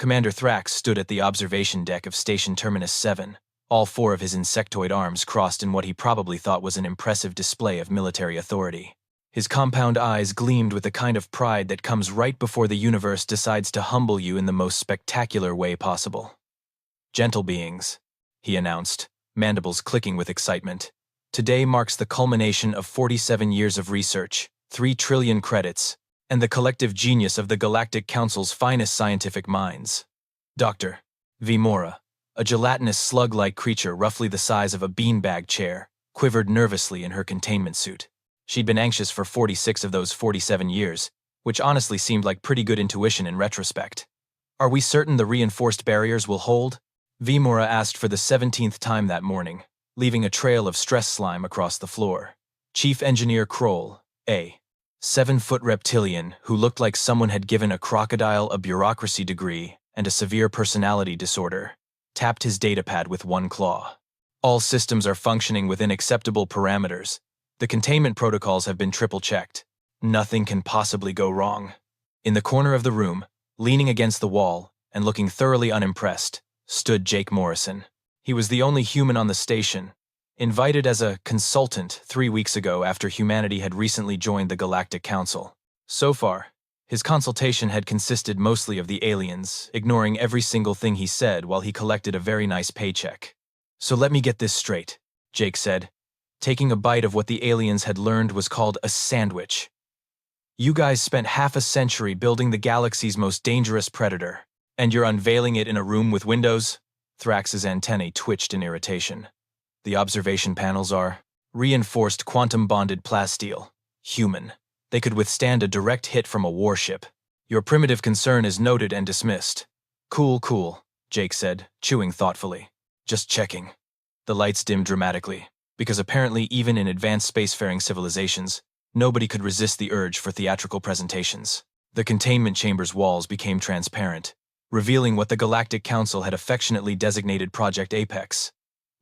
Commander Thrax stood at the observation deck of Station Terminus 7, all four of his insectoid arms crossed in what he probably thought was an impressive display of military authority. His compound eyes gleamed with the kind of pride that comes right before the universe decides to humble you in the most spectacular way possible. "Gentle beings," he announced, mandibles clicking with excitement. "Today marks the culmination of 47 years of research, 3 trillion credits, and the collective genius of the Galactic Council's finest scientific minds. Dr. Vimora, a gelatinous slug-like creature roughly the size of a beanbag chair, quivered nervously in her containment suit. She'd been anxious for 46 of those 47 years, which honestly seemed like pretty good intuition in retrospect. "Are we certain the reinforced barriers will hold?" Vimora asked for the 17th time that morning, leaving a trail of stress slime across the floor. Chief Engineer Kroll, a 7-foot reptilian who looked like someone had given a crocodile a bureaucracy degree and a severe personality disorder, tapped his datapad with one claw. "All systems are functioning within acceptable parameters. The containment protocols have been triple-checked. Nothing can possibly go wrong." In the corner of the room, leaning against the wall and looking thoroughly unimpressed, stood Jake Morrison. He was the only human on the station, invited as a consultant 3 weeks ago after humanity had recently joined the Galactic Council. So far, his consultation had consisted mostly of the aliens, ignoring every single thing he said while he collected a very nice paycheck. "So let me get this straight," Jake said, taking a bite of what the aliens had learned was called a sandwich. "You guys spent half a century building the galaxy's most dangerous predator, and you're unveiling it in a room with windows?" Thrax's antennae twitched in irritation. "The observation panels are reinforced quantum-bonded plasteel. Human. They could withstand a direct hit from a warship. Your primitive concern is noted and dismissed." Cool, Jake said, chewing thoughtfully. "Just checking." The lights dimmed dramatically, because apparently even in advanced spacefaring civilizations, nobody could resist the urge for theatrical presentations. The containment chamber's walls became transparent, revealing what the Galactic Council had affectionately designated Project Apex.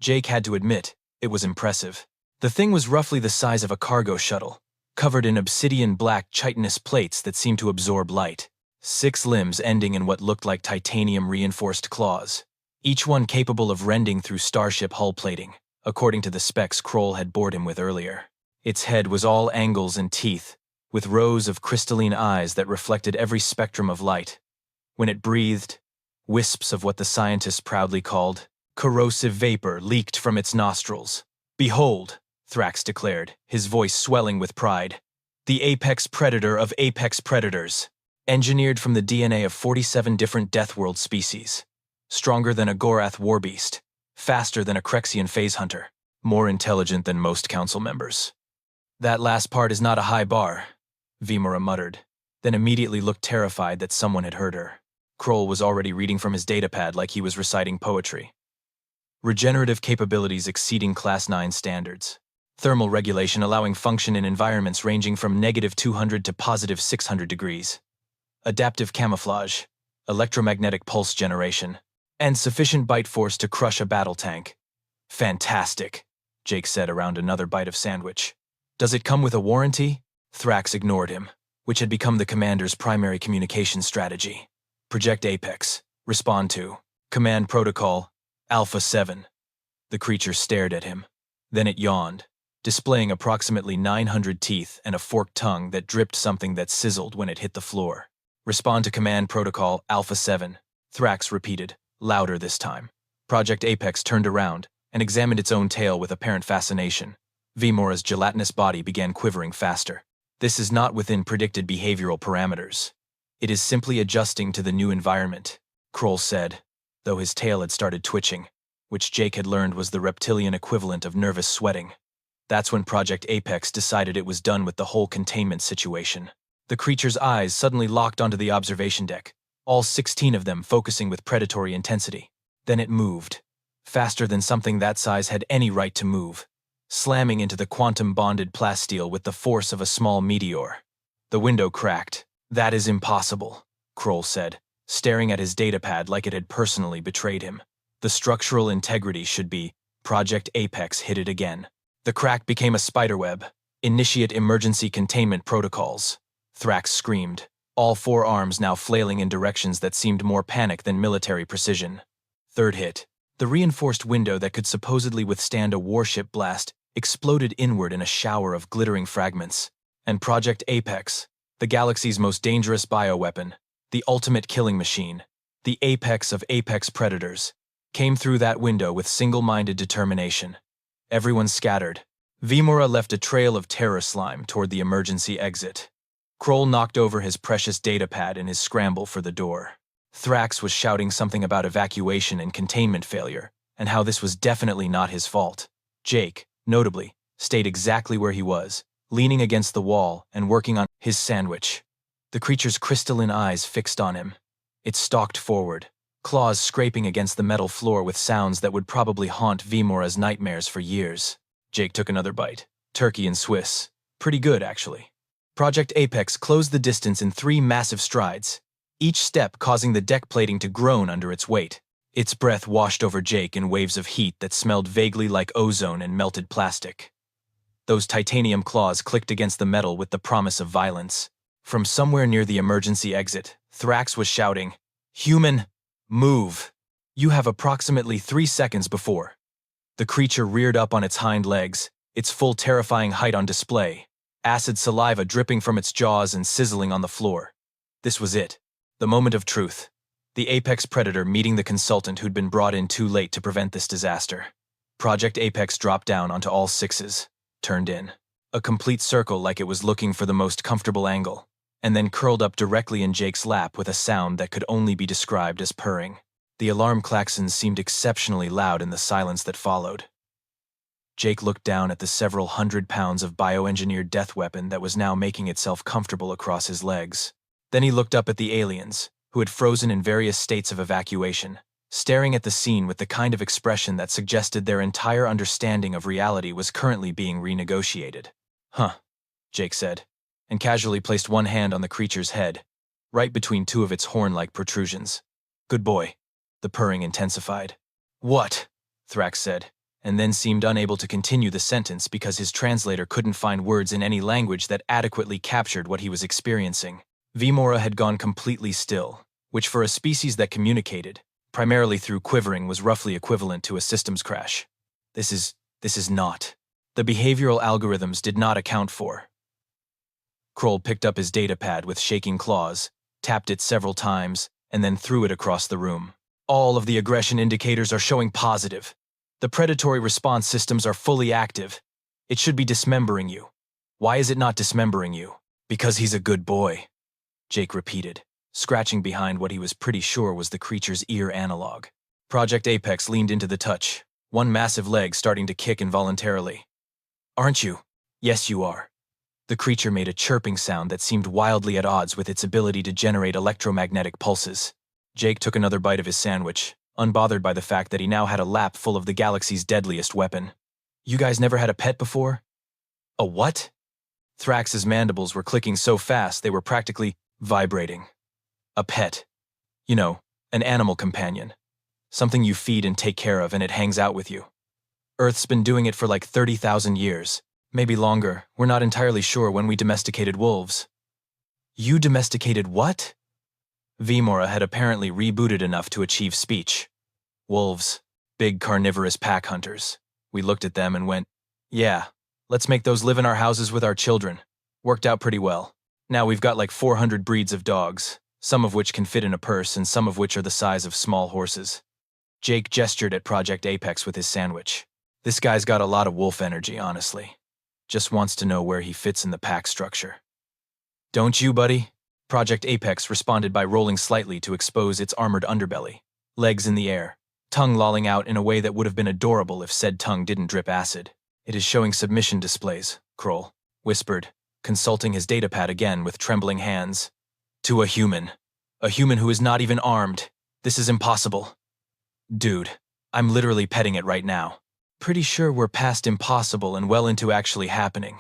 Jake had to admit, it was impressive. The thing was roughly the size of a cargo shuttle, covered in obsidian-black chitinous plates that seemed to absorb light. 6 limbs ending in what looked like titanium-reinforced claws, each one capable of rending through starship hull plating, according to the specs Kroll had bored him with earlier. Its head was all angles and teeth, with rows of crystalline eyes that reflected every spectrum of light. When it breathed, wisps of what the scientists proudly called corrosive vapor leaked from its nostrils. "Behold," Thrax declared, his voice swelling with pride, "the apex predator of apex predators, engineered from the DNA of 47 different Deathworld species. Stronger than a Gorath warbeast, faster than a Crexian phase hunter, more intelligent than most council members." "That last part is not a high bar," Vimora muttered, then immediately looked terrified that someone had heard her. Kroll was already reading from his datapad like he was reciting poetry. "Regenerative capabilities exceeding Class 9 standards. Thermal regulation allowing function in environments ranging from -200 to +600 degrees. Adaptive camouflage, electromagnetic pulse generation, and sufficient bite force to crush a battle tank." "Fantastic," Jake said around another bite of sandwich. "Does it come with a warranty?" Thrax ignored him, which had become the commander's primary communication strategy. "Project Apex. Respond to Command Protocol Alpha 7. The creature stared at him. Then it yawned, displaying approximately 900 teeth and a forked tongue that dripped something that sizzled when it hit the floor. "Respond to Command Protocol Alpha 7, Thrax repeated, louder this time. Project Apex turned around and examined its own tail with apparent fascination. Vimora's gelatinous body began quivering faster. "This is not within predicted behavioral parameters. It is simply adjusting to the new environment," Kroll said, though his tail had started twitching, which Jake had learned was the reptilian equivalent of nervous sweating. That's when Project Apex decided it was done with the whole containment situation. The creature's eyes suddenly locked onto the observation deck, all 16 of them focusing with predatory intensity. Then it moved, faster than something that size had any right to move, slamming into the quantum-bonded plasteel with the force of a small meteor. The window cracked. "That is impossible," Kroll said, staring at his datapad like it had personally betrayed him. "The structural integrity should be Project Apex hit it again." The crack became a spiderweb. "Initiate emergency containment protocols," Thrax screamed, all four arms now flailing in directions that seemed more panic than military precision. Third hit. The reinforced window that could supposedly withstand a warship blast exploded inward in a shower of glittering fragments. And Project Apex, the galaxy's most dangerous bioweapon, the ultimate killing machine, the apex of apex predators, came through that window with single-minded determination. Everyone scattered. Vimora left a trail of terror slime toward the emergency exit. Kroll knocked over his precious datapad in his scramble for the door. Thrax was shouting something about evacuation and containment failure, and how this was definitely not his fault. Jake, notably, stayed exactly where he was, leaning against the wall and working on his sandwich. The creature's crystalline eyes fixed on him. It stalked forward, claws scraping against the metal floor with sounds that would probably haunt Vimora's nightmares for years. Jake took another bite. Turkey and Swiss. Pretty good, actually. Project Apex closed the distance in 3 massive strides, each step causing the deck plating to groan under its weight. Its breath washed over Jake in waves of heat that smelled vaguely like ozone and melted plastic. Those titanium claws clicked against the metal with the promise of violence. From somewhere near the emergency exit, Thrax was shouting, "Human, move! You have approximately 3 seconds before." The creature reared up on its hind legs, its full terrifying height on display, acid saliva dripping from its jaws and sizzling on the floor. This was it, the moment of truth. The apex predator meeting the consultant who'd been brought in too late to prevent this disaster. Project Apex dropped down onto all 6s, turned in. A complete circle like it was looking for the most comfortable angle, and then curled up directly in Jake's lap with a sound that could only be described as purring. The alarm klaxons seemed exceptionally loud in the silence that followed. Jake looked down at the several hundred pounds of bioengineered death weapon that was now making itself comfortable across his legs. Then he looked up at the aliens, who had frozen in various states of evacuation, staring at the scene with the kind of expression that suggested their entire understanding of reality was currently being renegotiated. "Huh," Jake said, and casually placed one hand on the creature's head, right between 2 of its horn-like protrusions. "Good boy." The purring intensified. "What?" Thrax said, and then seemed unable to continue the sentence because his translator couldn't find words in any language that adequately captured what he was experiencing. Vimora had gone completely still, which for a species that communicated, primarily through quivering, was roughly equivalent to a systems crash. This is not. The behavioral algorithms did not account for. Kroll picked up his datapad with shaking claws, tapped it several times, and then threw it across the room. "All of the aggression indicators are showing positive. The predatory response systems are fully active. It should be dismembering you. Why is it not dismembering you? Because he's a good boy," Jake repeated, scratching behind what he was pretty sure was the creature's ear analog. Project Apex leaned into the touch, one massive leg starting to kick involuntarily. "Aren't you?" "Yes, you are." The creature made a chirping sound that seemed wildly at odds with its ability to generate electromagnetic pulses. Jake took another bite of his sandwich, unbothered by the fact that he now had a lap full of the galaxy's deadliest weapon. "You guys never had a pet before?" "A what?" Thrax's mandibles were clicking so fast they were practically vibrating. "A pet. You know, an animal companion. Something you feed and take care of and it hangs out with you. Earth's been doing it for like 30,000 years. Maybe longer. We're not entirely sure when we domesticated wolves." "You domesticated what?" Vimora had apparently rebooted enough to achieve speech. "Wolves. Big carnivorous pack hunters. We looked at them and went, yeah, let's make those live in our houses with our children. Worked out pretty well. Now we've got like 400 breeds of dogs, some of which can fit in a purse and some of which are the size of small horses." Jake gestured at Project Apex with his sandwich. "This guy's got a lot of wolf energy, honestly. Just wants to know where he fits in the pack structure." "Don't you, buddy?" Project Apex responded by rolling slightly to expose its armored underbelly, legs in the air, tongue lolling out in a way that would have been adorable if said tongue didn't drip acid. "It is showing submission displays," Kroll whispered, consulting his datapad again with trembling hands. "To a human who is not even armed. This is impossible." "Dude, I'm literally petting it right now." "Pretty sure we're past impossible and well into actually happening."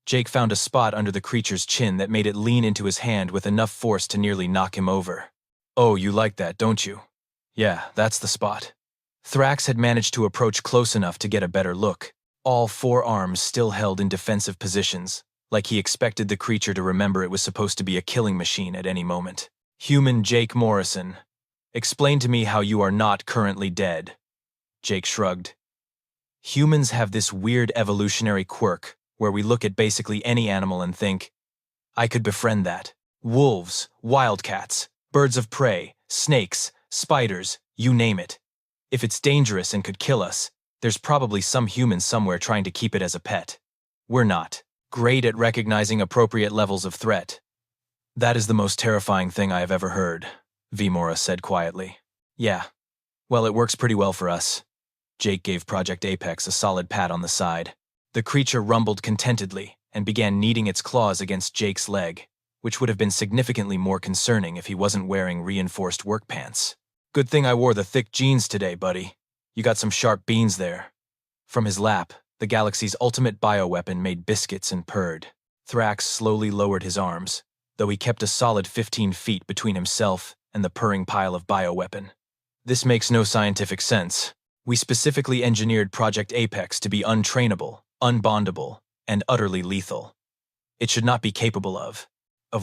Jake found a spot under the creature's chin that made it lean into his hand with enough force to nearly knock him over. "Oh, you like that, don't you?" "Yeah, that's the spot." Thrax had managed to approach close enough to get a better look, all 4 arms still held in defensive positions, like he expected the creature to remember it was supposed to be a killing machine at any moment. Human Jake Morrison, explain to me how you are not currently dead. Jake shrugged. Humans have this weird evolutionary quirk where we look at basically any animal and think, I could befriend that. Wolves, wildcats, birds of prey, snakes, spiders, you name it. If it's dangerous and could kill us, there's probably some human somewhere trying to keep it as a pet. We're not great at recognizing appropriate levels of threat. That is the most terrifying thing I have ever heard, Vimora said quietly. Yeah, well, it works pretty well for us. Jake gave Project Apex a solid pat on the side. The creature rumbled contentedly and began kneading its claws against Jake's leg, which would have been significantly more concerning if he wasn't wearing reinforced work pants. Good thing I wore the thick jeans today, buddy. You got some sharp beans there. From his lap, the galaxy's ultimate bioweapon made biscuits and purred. Thrax slowly lowered his arms, though he kept a solid 15 feet between himself and the purring pile of bioweapon. This makes no scientific sense. We specifically engineered Project Apex to be untrainable, unbondable, and utterly lethal. It should not be capable of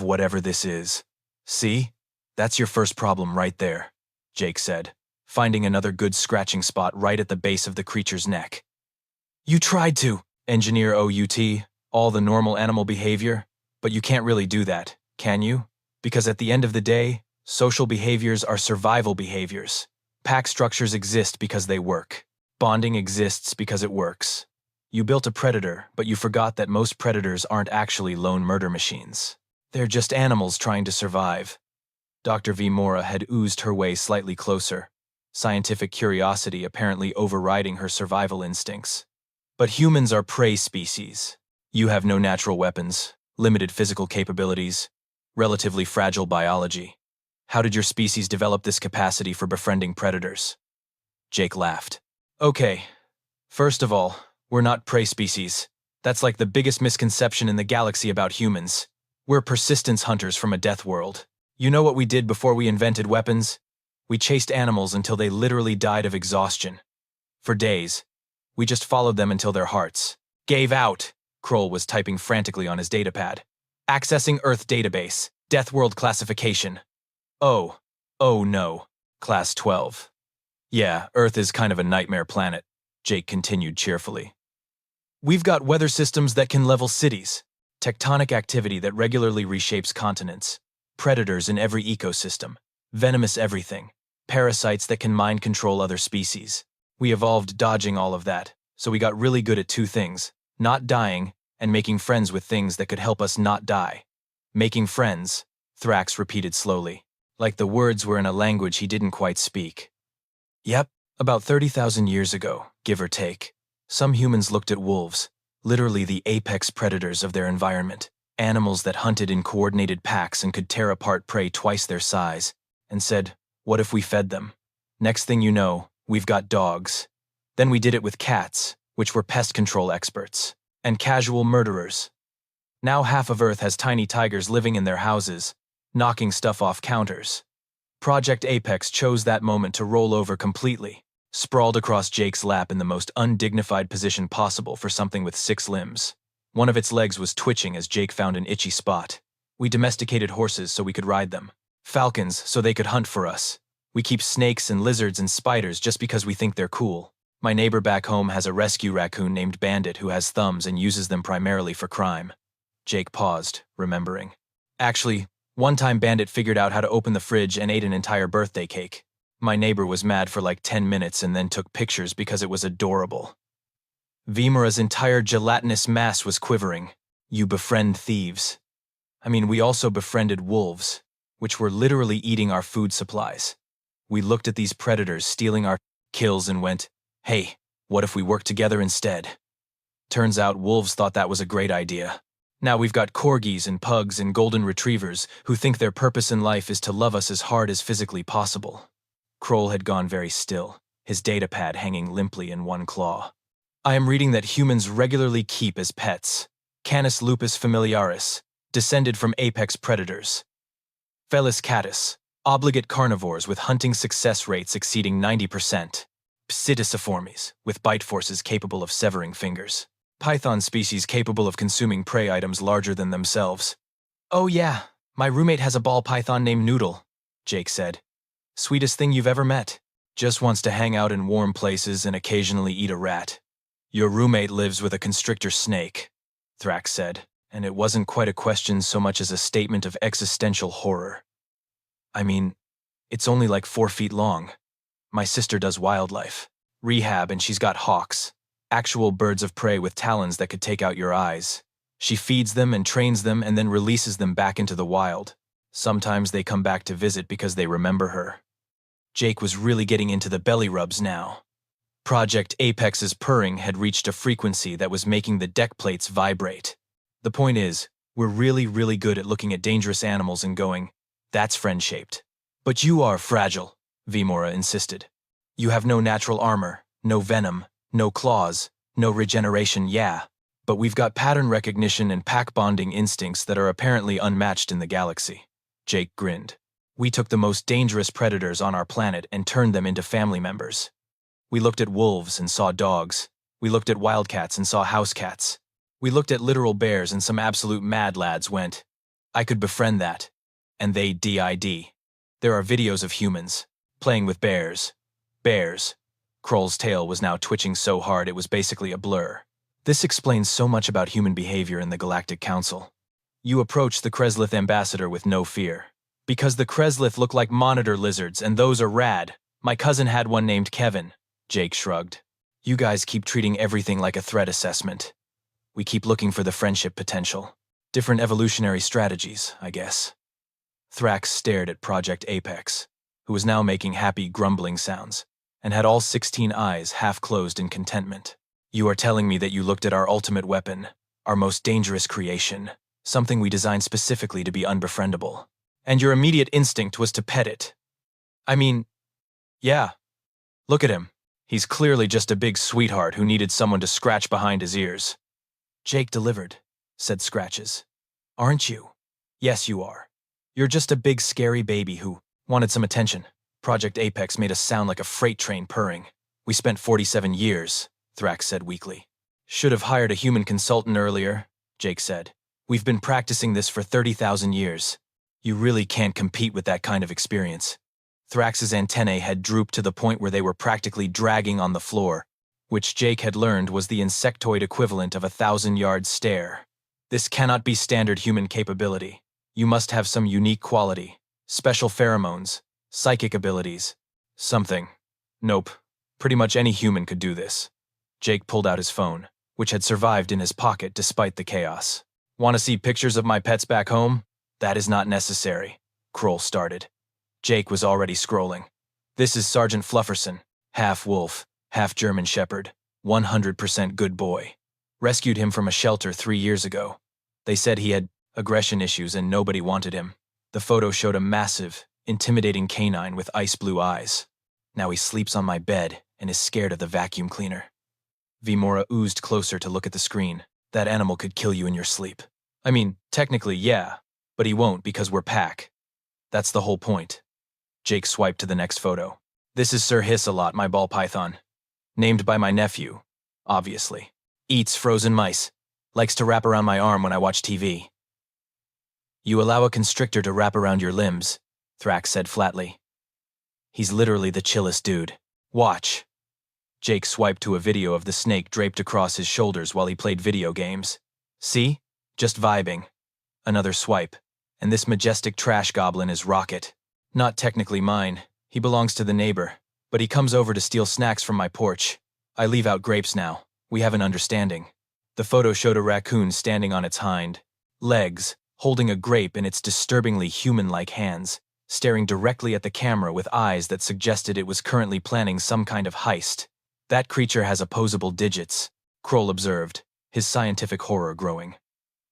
whatever this is. See? That's your first problem right there, Jake said, finding another good scratching spot right at the base of the creature's neck. You tried to, engineer OUT, all the normal animal behavior, but you can't really do that, can you? Because at the end of the day, social behaviors are survival behaviors. Pack structures exist because they work. Bonding exists because it works. You built a predator, but you forgot that most predators aren't actually lone murder machines. They're just animals trying to survive. Dr. Vimora had oozed her way slightly closer, scientific curiosity apparently overriding her survival instincts. But humans are prey species. You have no natural weapons, limited physical capabilities, relatively fragile biology. How did your species develop this capacity for befriending predators? Jake laughed. Okay, first of all, we're not prey species. That's like the biggest misconception in the galaxy about humans. We're persistence hunters from a death world. You know what we did before we invented weapons? We chased animals until they literally died of exhaustion. For days, we just followed them until their hearts gave out. Kroll was typing frantically on his datapad. Accessing Earth database, Death World classification. Oh no, Class 12. Yeah, Earth is kind of a nightmare planet, Jake continued cheerfully. We've got weather systems that can level cities, tectonic activity that regularly reshapes continents, predators in every ecosystem, venomous everything, parasites that can mind control other species. We evolved dodging all of that, so we got really good at two things, not dying and making friends with things that could help us not die. Making friends, Thrax repeated slowly, like the words were in a language he didn't quite speak. Yep, about 30,000 years ago, give or take, some humans looked at wolves, literally the apex predators of their environment, animals that hunted in coordinated packs and could tear apart prey twice their size, and said, what if we fed them? Next thing you know, we've got dogs. Then we did it with cats, which were pest control experts, and casual murderers. Now half of Earth has tiny tigers living in their houses, knocking stuff off counters. Project Apex chose that moment to roll over completely, sprawled across Jake's lap in the most undignified position possible for something with 6 limbs. One of its legs was twitching as Jake found an itchy spot. We domesticated horses so we could ride them, falcons so they could hunt for us. We keep snakes and lizards and spiders just because we think they're cool. My neighbor back home has a rescue raccoon named Bandit who has thumbs and uses them primarily for crime. Jake paused, remembering. Actually, one time Bandit figured out how to open the fridge and ate an entire birthday cake. My neighbor was mad for like 10 minutes and then took pictures because it was adorable. Vimora's entire gelatinous mass was quivering. You befriend thieves. I mean, we also befriended wolves, which were literally eating our food supplies. We looked at these predators stealing our kills and went, hey, what if we work together instead? Turns out wolves thought that was a great idea. Now we've got corgis and pugs and golden retrievers who think their purpose in life is to love us as hard as physically possible. Kroll had gone very still, his datapad hanging limply in one claw. I am reading that humans regularly keep as pets Canis lupus familiaris, descended from apex predators. Felis catus, obligate carnivores with hunting success rates exceeding 90%. Psitticiformes, with bite forces capable of severing fingers. python species capable of consuming prey items larger than themselves. Oh yeah, my roommate has a ball python named Noodle, Jake said. Sweetest thing you've ever met. Just wants to hang out in warm places and occasionally eat a rat. Your roommate lives with a constrictor snake, Thrax said, and it wasn't quite a question so much as a statement of existential horror. I mean, it's only like 4 feet long. My sister does wildlife rehab, and she's got hawks, actual birds of prey with talons that could take out your eyes. She feeds them and trains them and then releases them back into the wild. Sometimes they come back to visit because they remember her. Jake was really getting into the belly rubs now. Project Apex's purring had reached a frequency that was making the deck plates vibrate. The point is, we're really, really good at looking at dangerous animals and going, that's friend-shaped. But you are fragile, Vimora insisted. You have no natural armor, no venom, no claws, no regeneration, yeah. But we've got pattern recognition and pack-bonding instincts that are apparently unmatched in the galaxy. Jake grinned. We took the most dangerous predators on our planet and turned them into family members. We looked at wolves and saw dogs. We looked at wildcats and saw house cats. We looked at literal bears and some absolute mad lads went, I could befriend that. And they did. There are videos of humans playing with bears. Bears. Kroll's tail was now twitching so hard it was basically a blur. This explains so much about human behavior in the Galactic Council. You approach the Kreslith ambassador with no fear. Because the Kreslith look like monitor lizards, and those are rad. My cousin had one named Kevin. Jake shrugged. You guys keep treating everything like a threat assessment. We keep looking for the friendship potential. Different evolutionary strategies, I guess. Thrax stared at Project Apex, who was now making happy grumbling sounds, and had all 16 eyes half closed in contentment. You are telling me that you looked at our ultimate weapon, our most dangerous creation, something we designed specifically to be unbefriendable, and your immediate instinct was to pet it. I mean, yeah. Look at him. He's clearly just a big sweetheart who needed someone to scratch behind his ears. Jake delivered, said Scratches. Aren't you? Yes, you are. You're just a big scary baby who wanted some attention. Project Apex made us sound like a freight train purring. We spent 47 years, Thrax said weakly. Should have hired a human consultant earlier, Jake said. We've been practicing this for 30,000 years. You really can't compete with that kind of experience. Thrax's antennae had drooped to the point where they were practically dragging on the floor, which Jake had learned was the insectoid equivalent of a 1,000-yard stare. This cannot be standard human capability. You must have some unique quality, special pheromones, psychic abilities, something. Nope. Pretty much any human could do this. Jake pulled out his phone, which had survived in his pocket despite the chaos. Want to see pictures of my pets back home? That is not necessary, Kroll started. Jake was already scrolling. This is Sergeant Flufferson, half wolf, half German shepherd, 100% good boy. Rescued him from a shelter 3 years ago. They said he had aggression issues and nobody wanted him. The photo showed a massive, intimidating canine with ice blue eyes. Now he sleeps on my bed and is scared of the vacuum cleaner. Vimora oozed closer to look at the screen. That animal could kill you in your sleep. I mean, technically, yeah, but he won't because we're pack. That's the whole point. Jake swiped to the next photo. This is Sir Hiss-a-Lot, my ball python. Named by my nephew, obviously. Eats frozen mice. Likes to wrap around my arm when I watch TV. You allow a constrictor to wrap around your limbs, Thrax said flatly. He's literally the chillest dude. Watch. Jake swiped to a video of the snake draped across his shoulders while he played video games. See? Just vibing. Another swipe. And this majestic trash goblin is Rocket. Not technically mine. He belongs to the neighbor. But he comes over to steal snacks from my porch. I leave out grapes now. We have an understanding. The photo showed a raccoon standing on its hind legs, holding a grape in its disturbingly human-like hands, staring directly at the camera with eyes that suggested it was currently planning some kind of heist. That creature has opposable digits, Kroll observed, his scientific horror growing.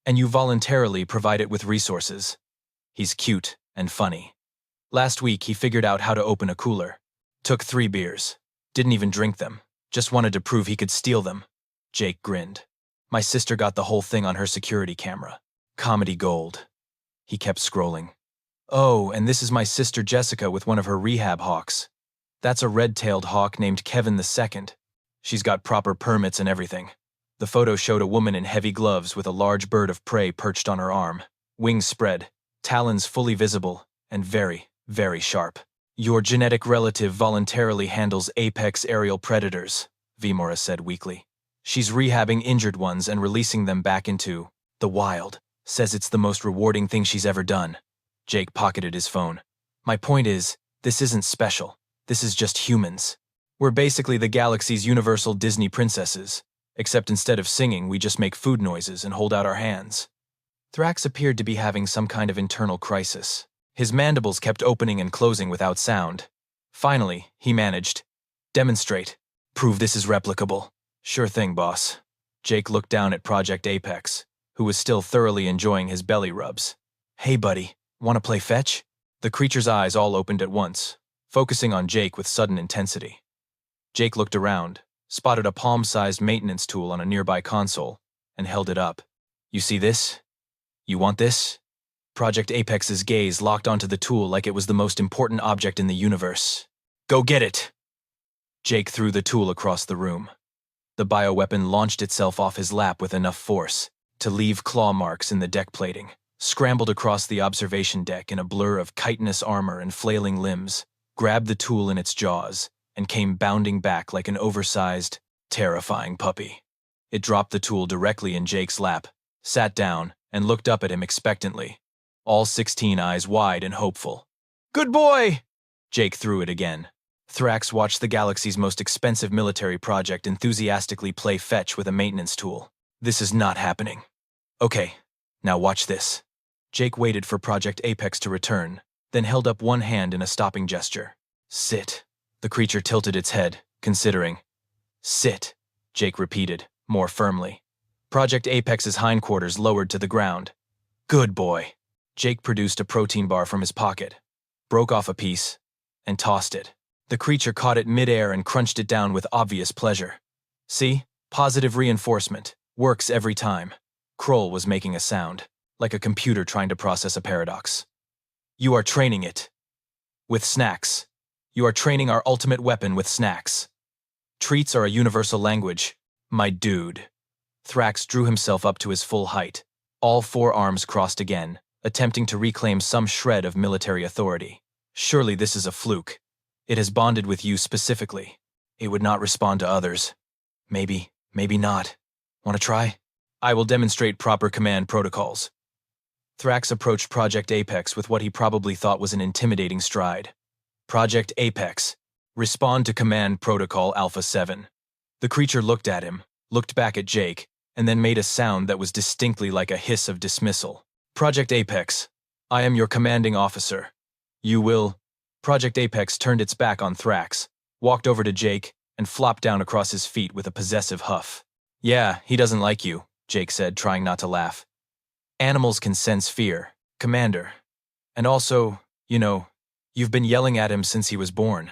And you voluntarily provide it with resources. He's cute and funny. Last week he figured out how to open a cooler. Took 3 beers. Didn't even drink them. Just wanted to prove he could steal them. Jake grinned. My sister got the whole thing on her security camera. Comedy gold. He kept scrolling. Oh, and this is my sister Jessica with one of her rehab hawks. That's a red-tailed hawk named Kevin II. She's got proper permits and everything. The photo showed a woman in heavy gloves with a large bird of prey perched on her arm, wings spread, talons fully visible, and very, very sharp. Your genetic relative voluntarily handles apex aerial predators, Vimora said weakly. She's rehabbing injured ones and releasing them back into the wild. Says it's the most rewarding thing she's ever done. Jake pocketed his phone. My point is, this isn't special. This is just humans. We're basically the galaxy's universal Disney princesses, except instead of singing, we just make food noises and hold out our hands. Thrax appeared to be having some kind of internal crisis. His mandibles kept opening and closing without sound. Finally, he managed. Demonstrate. Prove this is replicable. Sure thing, boss. Jake looked down at Project Apex, who was still thoroughly enjoying his belly rubs. Hey, buddy, want to play fetch? The creature's eyes all opened at once, focusing on Jake with sudden intensity. Jake looked around, spotted a palm-sized maintenance tool on a nearby console, and held it up. You see this? You want this? Project Apex's gaze locked onto the tool like it was the most important object in the universe. Go get it! Jake threw the tool across the room. The bioweapon launched itself off his lap with enough force to leave claw marks in the deck plating, scrambled across the observation deck in a blur of chitinous armor and flailing limbs, grabbed the tool in its jaws, and came bounding back like an oversized, terrifying puppy. It dropped the tool directly in Jake's lap, sat down, and looked up at him expectantly, all 16 eyes wide and hopeful. Good boy! Jake threw it again. Thrax watched the galaxy's most expensive military project enthusiastically play fetch with a maintenance tool. This is not happening. Okay, now watch this. Jake waited for Project Apex to return, then held up one hand in a stopping gesture. Sit. The creature tilted its head, considering. Sit, Jake repeated, more firmly. Project Apex's hindquarters lowered to the ground. Good boy. Jake produced a protein bar from his pocket, broke off a piece, and tossed it. The creature caught it midair and crunched it down with obvious pleasure. See? Positive reinforcement. Works every time. Kroll was making a sound, like a computer trying to process a paradox. You are training it. With snacks. You are training our ultimate weapon with snacks. Treats are a universal language, my dude. Thrax drew himself up to his full height, all 4 arms crossed again, attempting to reclaim some shred of military authority. Surely this is a fluke. It has bonded with you specifically. It would not respond to others. Maybe not. Want to try? I will demonstrate proper command protocols. Thrax approached Project Apex with what he probably thought was an intimidating stride. Project Apex. Respond to Command Protocol Alpha 7. The creature looked at him, looked back at Jake, and then made a sound that was distinctly like a hiss of dismissal. Project Apex. I am your commanding officer. You will... Project Apex turned its back on Thrax, walked over to Jake, and flopped down across his feet with a possessive huff. Yeah, he doesn't like you, Jake said, trying not to laugh. Animals can sense fear, Commander. And also, you've been yelling at him since he was born.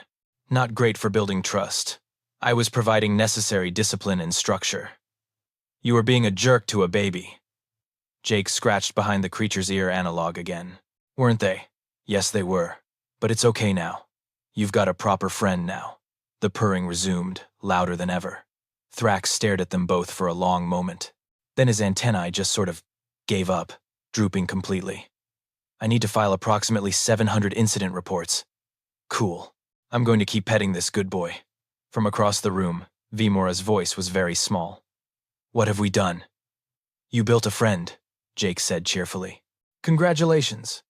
Not great for building trust. I was providing necessary discipline and structure. You were being a jerk to a baby. Jake scratched behind the creature's ear analog again. Weren't they? Yes, they were. But it's okay now. You've got a proper friend now. The purring resumed, louder than ever. Thrax stared at them both for a long moment. Then his antennae just sort of gave up, drooping completely. I need to file approximately 700 incident reports. Cool. I'm going to keep petting this good boy. From across the room, Vimora's voice was very small. What have we done? You built a friend, Jake said cheerfully. Congratulations.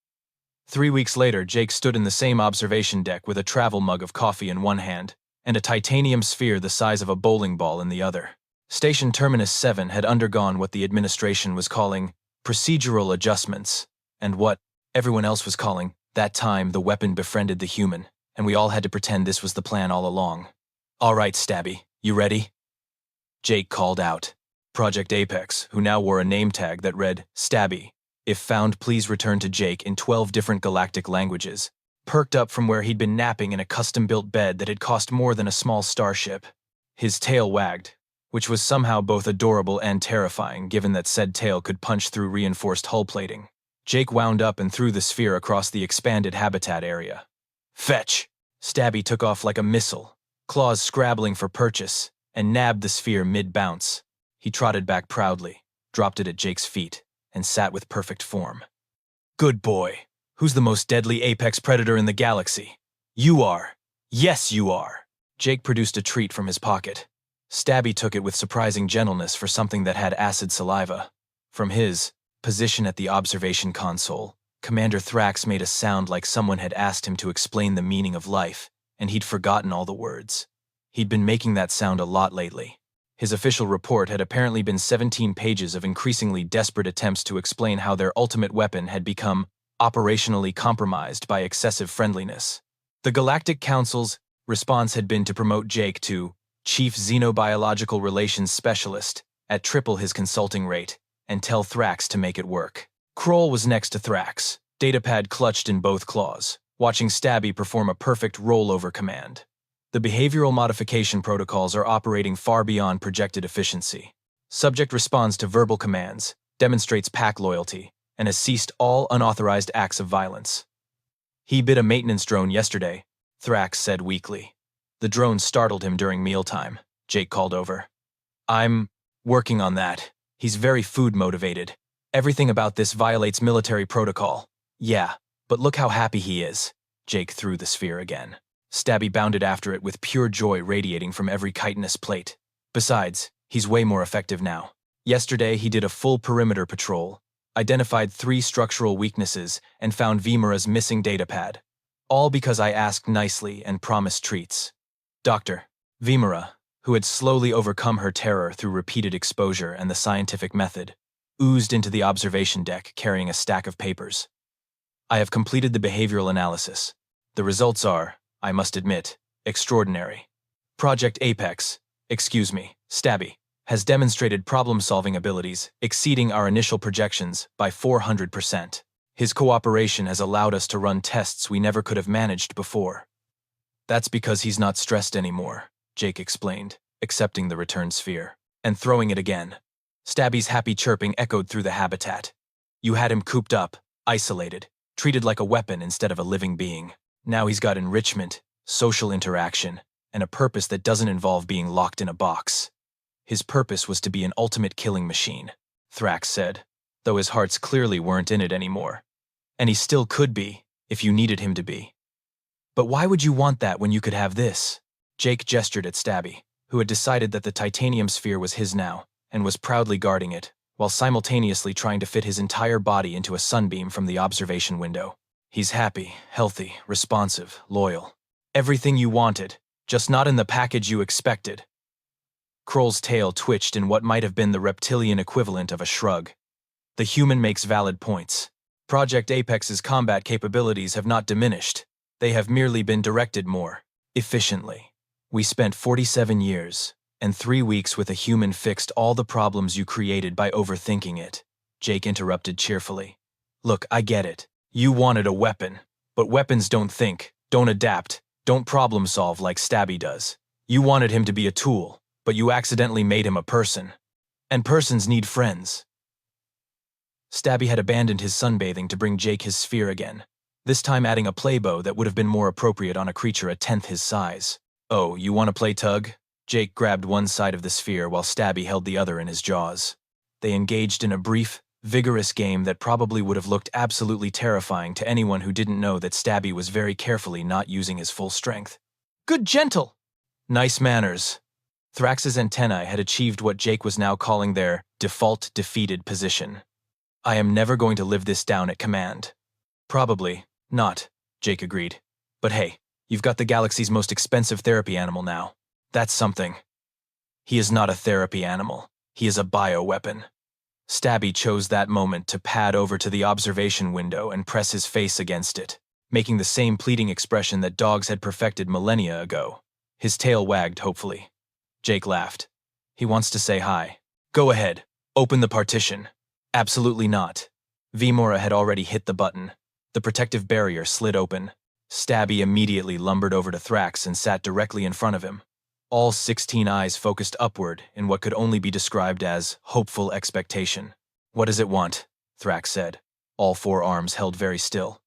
3 weeks later, Jake stood in the same observation deck with a travel mug of coffee in one hand and a titanium sphere the size of a bowling ball in the other. Station Terminus 7 had undergone what the administration was calling procedural adjustments, and what everyone else was calling, that time the weapon befriended the human, and we all had to pretend this was the plan all along. All right, Stabby, you ready? Jake called out. Project Apex, who now wore a name tag that read, Stabby, if found, please return to Jake in 12 different galactic languages, perked up from where he'd been napping in a custom-built bed that had cost more than a small starship. His tail wagged, which was somehow both adorable and terrifying given that said tail could punch through reinforced hull plating. Jake wound up and threw the sphere across the expanded habitat area. Fetch! Stabby took off like a missile, claws scrabbling for purchase, and nabbed the sphere mid-bounce. He trotted back proudly, dropped it at Jake's feet, and sat with perfect form. Good boy. Who's the most deadly apex predator in the galaxy? You are. Yes, you are. Jake produced a treat from his pocket. Stabby took it with surprising gentleness for something that had acid saliva. From his position at the observation console, Commander Thrax made a sound like someone had asked him to explain the meaning of life, and he'd forgotten all the words. He'd been making that sound a lot lately. His official report had apparently been 17 pages of increasingly desperate attempts to explain how their ultimate weapon had become operationally compromised by excessive friendliness. The Galactic Council's response had been to promote Jake to Chief Xenobiological Relations Specialist at triple his consulting rate and tell Thrax to make it work. Kroll was next to Thrax, datapad clutched in both claws, watching Stabby perform a perfect rollover command. The behavioral modification protocols are operating far beyond projected efficiency. Subject responds to verbal commands, demonstrates pack loyalty, and has ceased all unauthorized acts of violence. He bid a maintenance drone yesterday, Thrax said weakly. The drone startled him during mealtime, Jake called over. I'm working on that. He's very food-motivated. Everything about this violates military protocol. Yeah, but look how happy he is. Jake threw the sphere again. Stabby bounded after it with pure joy radiating from every chitinous plate. Besides, he's way more effective now. Yesterday, he did a full perimeter patrol, identified 3 structural weaknesses, and found Vimura's missing datapad. All because I asked nicely and promised treats. Dr. Vimura, who had slowly overcome her terror through repeated exposure and the scientific method, oozed into the observation deck carrying a stack of papers. I have completed the behavioral analysis. The results are, I must admit, extraordinary. Project Apex, Stabby, has demonstrated problem-solving abilities exceeding our initial projections by 400%. His cooperation has allowed us to run tests we never could have managed before. That's because he's not stressed anymore, Jake explained, accepting the return sphere, and throwing it again. Stabby's happy chirping echoed through the habitat. You had him cooped up, isolated, treated like a weapon instead of a living being. Now he's got enrichment, social interaction, and a purpose that doesn't involve being locked in a box. His purpose was to be an ultimate killing machine, Thrax said, though his hearts clearly weren't in it anymore. And he still could be, if you needed him to be. But why would you want that when you could have this? Jake gestured at Stabby, who had decided that the titanium sphere was his now, and was proudly guarding it, while simultaneously trying to fit his entire body into a sunbeam from the observation window. He's happy, healthy, responsive, loyal. Everything you wanted, just not in the package you expected. Kroll's tail twitched in what might have been the reptilian equivalent of a shrug. The human makes valid points. Project Apex's combat capabilities have not diminished. They have merely been directed more efficiently. We spent 47 years, and 3 weeks with a human fixed all the problems you created by overthinking it, Jake interrupted cheerfully. Look, I get it. You wanted a weapon, but weapons don't think, don't adapt, don't problem solve like Stabby does. You wanted him to be a tool, but you accidentally made him a person. And persons need friends. Stabby had abandoned his sunbathing to bring Jake his sphere again, this time adding a playbow that would have been more appropriate on a creature a tenth his size. Oh, you want to play tug? Jake grabbed one side of the sphere while Stabby held the other in his jaws. They engaged in a brief, vigorous game that probably would have looked absolutely terrifying to anyone who didn't know that Stabby was very carefully not using his full strength. Good gentle! Nice manners. Thrax's antennae had achieved what Jake was now calling their default defeated position. I am never going to live this down at command. Probably not, Jake agreed. But hey, you've got the galaxy's most expensive therapy animal now. That's something. He is not a therapy animal. He is a bioweapon. Stabby chose that moment to pad over to the observation window and press his face against it, making the same pleading expression that dogs had perfected millennia ago. His tail wagged hopefully. Jake laughed. He wants to say hi. Go ahead. Open the partition. Absolutely not. Vimura had already hit the button. The protective barrier slid open. Stabby immediately lumbered over to Thrax and sat directly in front of him. All 16 eyes focused upward in what could only be described as hopeful expectation. What does it want? Thrax said, all 4 arms held very still.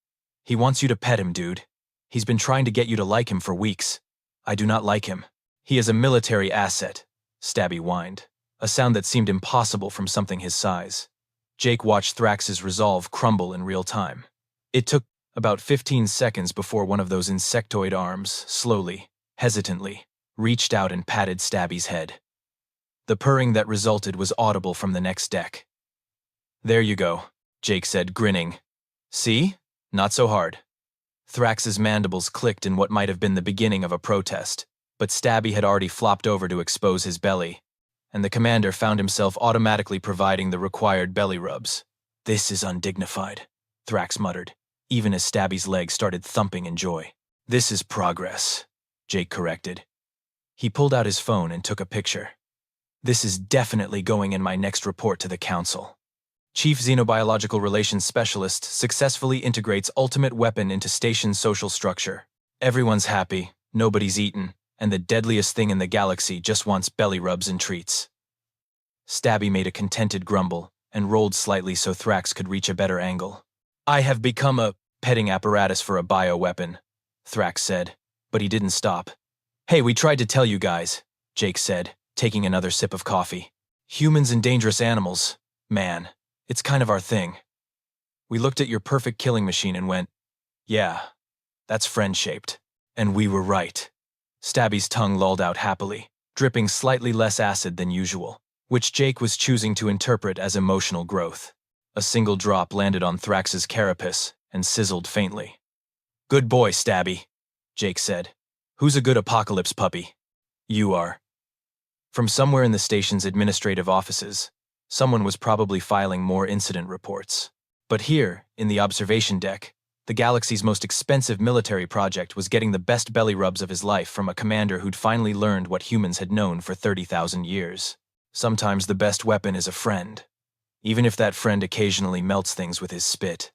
He wants you to pet him, dude. He's been trying to get you to like him for weeks. I do not like him. He is a military asset, Stabby whined. a sound that seemed impossible from something his size. Jake watched Thrax's resolve crumble in real time. It took about 15 seconds before one of those insectoid arms, slowly, hesitantly, reached out and patted Stabby's head. The purring that resulted was audible from the next deck. "There you go," Jake said, grinning. "See? Not so hard." Thrax's mandibles clicked in what might have been the beginning of a protest, but Stabby had already flopped over to expose his belly, and the commander found himself automatically providing the required belly rubs. "This is undignified," Thrax muttered, even as Stabby's legs started thumping in joy. "This is progress," Jake corrected. He pulled out his phone and took a picture. "This is definitely going in my next report to the Council. Chief Xenobiological Relations Specialist successfully integrates ultimate weapon into station social structure. Everyone's happy, nobody's eaten, and the deadliest thing in the galaxy just wants belly rubs and treats." Stabby made a contented grumble and rolled slightly so Thrax could reach a better angle. "I have become a petting apparatus for a bioweapon," Thrax said, but he didn't stop. "Hey, we tried to tell you guys," Jake said, taking another sip of coffee. "Humans and dangerous animals, man, it's kind of our thing. We looked at your perfect killing machine and went, yeah, that's friend-shaped. And we were right." Stabby's tongue lolled out happily, dripping slightly less acid than usual, which Jake was choosing to interpret as emotional growth. A single drop landed on Thrax's carapace and sizzled faintly. "Good boy, Stabby," Jake said. "Who's a good apocalypse puppy?" "You are." From somewhere in the station's administrative offices, someone was probably filing more incident reports. But here, in the observation deck, the galaxy's most expensive military project was getting the best belly rubs of his life from a commander who'd finally learned what humans had known for 30,000 years. Sometimes the best weapon is a friend, even if that friend occasionally melts things with his spit.